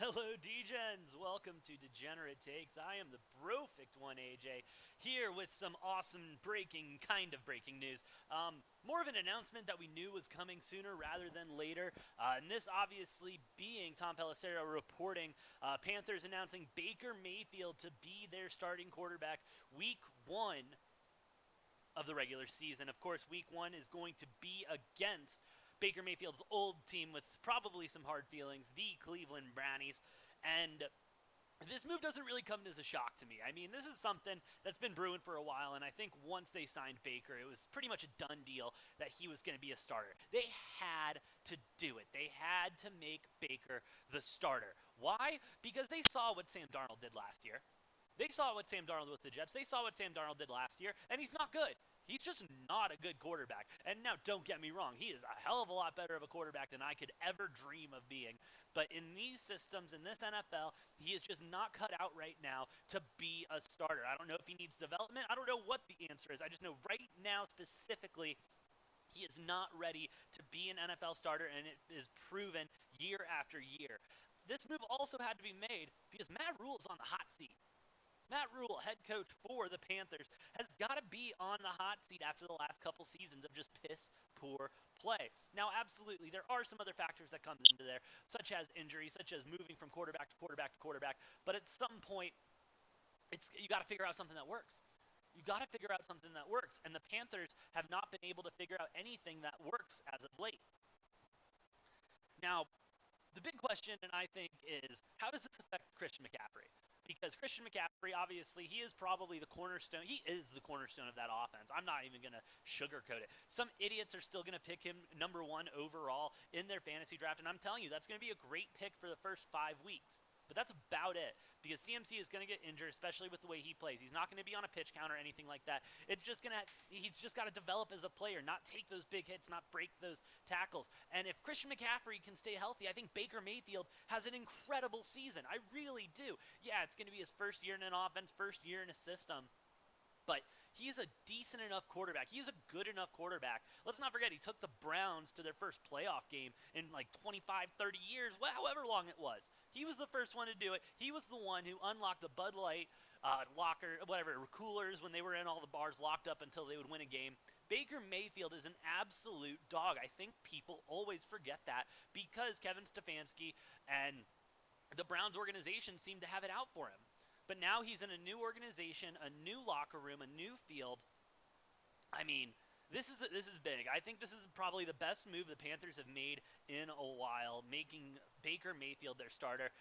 Hello, Degens! Welcome to Degenerate Takes. I am the Brofict one, AJ, here with some awesome kind of breaking news. More of an announcement that we knew was coming sooner rather than later. And this obviously being Tom Pelissero reporting Panthers announcing Baker Mayfield to be their starting quarterback week 1 of the regular season. Of course, week 1 is going to be against Baker Mayfield's old team with probably some hard feelings, the Cleveland Brownies, and this move doesn't really come as a shock to me. I mean, this is something that's been brewing for a while, and I think once they signed Baker, it was pretty much a done deal that he was going to be a starter. They had to do it. They had to make Baker the starter. Why? Because they saw what Sam Darnold did last year. They saw what Sam Darnold with the Jets. They saw what Sam Darnold did last year, and he's not good. He's just not a good quarterback. And now, don't get me wrong, he is a hell of a lot better of a quarterback than I could ever dream of being. But in these systems, in this NFL, he is just not cut out right now to be a starter. I don't know if he needs development. I don't know what the answer is. I just know right now, specifically, he is not ready to be an NFL starter, and it is proven year after year. This move also had to be made because Matt Rhule is on the hot seat. Matt Rhule, head coach for the Panthers, has got to be on the hot seat after the last couple seasons of just piss-poor play. Now, absolutely, there are some other factors that come into there, such as injury, such as moving from quarterback to quarterback to quarterback. But at some point, you got to figure out something that works. You got to figure out something that works. And the Panthers have not been able to figure out anything that works as of late. Now, the big question, and I think, is how does this affect Christian McCaffrey? Because Christian McCaffrey, obviously, he is probably the cornerstone. He is the cornerstone of that offense. I'm not even going to sugarcoat it. Some idiots are still going to pick him number 1 overall in their fantasy draft, and I'm telling you, that's going to be a great pick for the first 5 weeks. But that's about it, because CMC is going to get injured, especially with the way he plays. He's not going to be on a pitch count or anything like that. He's just got to develop as a player, not take those big hits, not break those tackles. And if Christian McCaffrey can stay healthy, I think Baker Mayfield has an incredible season. I really do. Yeah, it's going to be his first year in an offense, first year in a system, but he's a decent enough quarterback. He is a good enough quarterback. Let's not forget, he took the Browns to their first playoff game in like 25, 30 years, however long it was. He was the first one to do it. He was the one who unlocked the Bud Light coolers when they were in all the bars locked up until they would win a game. Baker Mayfield is an absolute dog. I think people always forget that because Kevin Stefanski and the Browns organization seem to have it out for him. But now he's in a new organization, a new locker room, a new field. I mean, this is big. I think this is probably the best move the Panthers have made in a while, making Baker Mayfield their starter.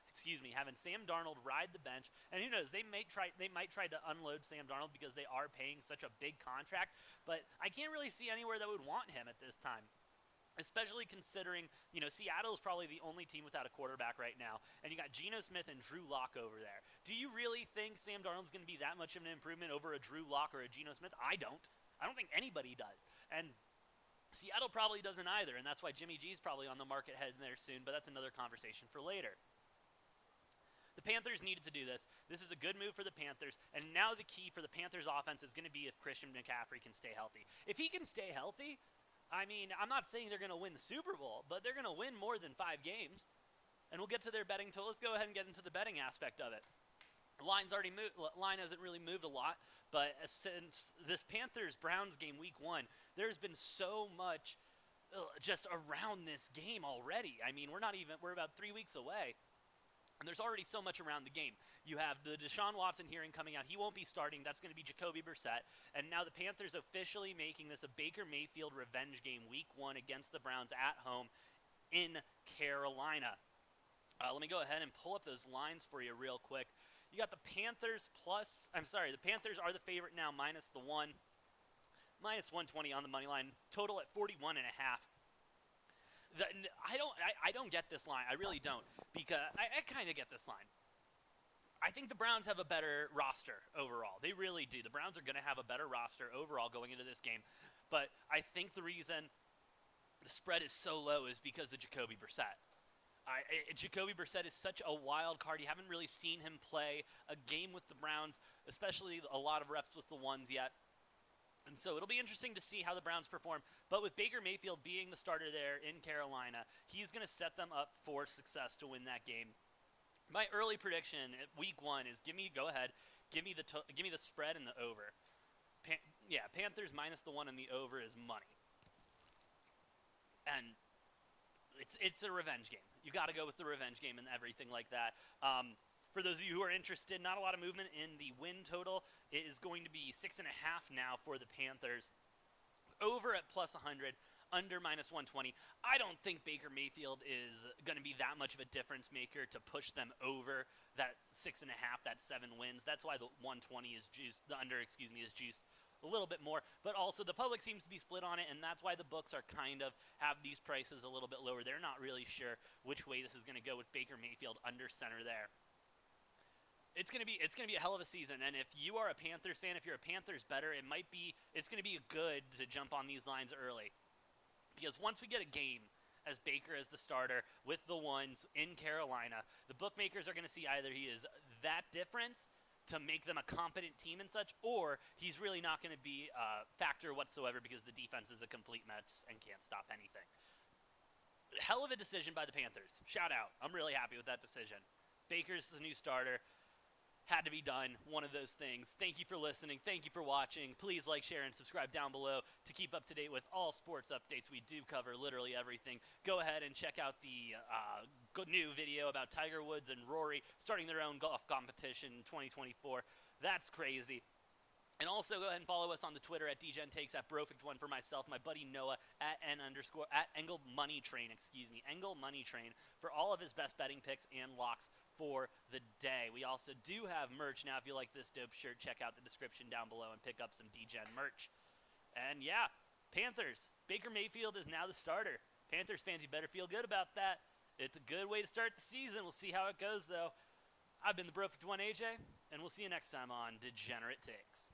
Excuse me, having Sam Darnold ride the bench, and who knows, they might try to unload Sam Darnold because they are paying such a big contract, but I can't really see anywhere that would want him at this time. Especially considering, Seattle is probably the only team without a quarterback right now, and you got Geno Smith and Drew Lock over there. Do you really think Sam Darnold's going to be that much of an improvement over a Drew Lock or a Geno Smith? I don't. I don't think anybody does. And Seattle probably doesn't either, and that's why Jimmy G's probably on the market heading there soon, but that's another conversation for later. The Panthers needed to do this. This is a good move for the Panthers, and now the key for the Panthers offense is going to be if Christian McCaffrey can stay healthy. If he can stay healthy, I mean, I'm not saying they're going to win the Super Bowl, but they're going to win more than 5 games. And we'll get to their betting total. Let's go ahead and get into the betting aspect of it. Line hasn't really moved a lot, but since this Panthers-Browns game week 1, there's been so much just around this game already. I mean, we're about 3 weeks away. And there's already so much around the game. You have the Deshaun Watson hearing coming out. He won't be starting. That's going to be Jacoby Brissett. And now the Panthers officially making this a Baker Mayfield revenge game week 1 against the Browns at home in Carolina. Let me go ahead and pull up those lines for you real quick. You got the Panthers the Panthers are the favorite now, minus the 1. Minus 120 on the money line. Total at 41.5. I don't get this line. I really don't, because I kind of get this line. I think the Browns have a better roster overall. They really do. The Browns are going to have a better roster overall going into this game. But I think the reason the spread is so low is because of Jacoby Brissett. Jacoby Brissett is such a wild card. You haven't really seen him play a game with the Browns, especially a lot of reps with the ones yet. And so it'll be interesting to see how the Browns perform. But with Baker Mayfield being the starter there in Carolina, he's going to set them up for success to win that game. My early prediction at week 1 is go ahead, give me the spread and the over. Panthers minus the 1 and the over is money. And it's a revenge game. You got to go with the revenge game and everything like that. For those of you who are interested, not a lot of movement in the win total. It is going to be 6.5 now for the Panthers. Over at plus 100, under minus 120. I don't think Baker Mayfield is going to be that much of a difference maker to push them over that 6.5, that 7 wins. That's why the 120 is juiced. The under, is juiced a little bit more. But also the public seems to be split on it, and that's why the books are have these prices a little bit lower. They're not really sure which way this is going to go with Baker Mayfield under center there. It's gonna be a hell of a season, and if you are a Panthers fan, if you're a Panthers bettor, it's gonna be good to jump on these lines early, because once we get a game as Baker as the starter with the ones in Carolina, the bookmakers are gonna see either he is that difference to make them a competent team and such, or he's really not gonna be a factor whatsoever because the defense is a complete mess and can't stop anything. Hell of a decision by the Panthers. Shout out. I'm really happy with that decision. Baker's the new starter. Had to be done, one of those things. Thank you for listening. Thank you for watching. Please like, share, and subscribe down below to keep up to date with all sports updates. We do cover literally everything. Go ahead and check out the new video about Tiger Woods and Rory starting their own golf competition in 2024. That's crazy. And also go ahead and follow us on the Twitter at DGenTakes, at Brofect1 for myself, my buddy Noah at Engel Money Train for all of his best betting picks and locks for the day. We also do have merch now. If you like this dope shirt, check out the description down below and pick up some DGen merch. And yeah, Panthers. Baker Mayfield is now the starter. Panthers fans, you better feel good about that. It's a good way to start the season. We'll see how it goes, though. I've been the Brofect1 AJ, and we'll see you next time on Degenerate Takes.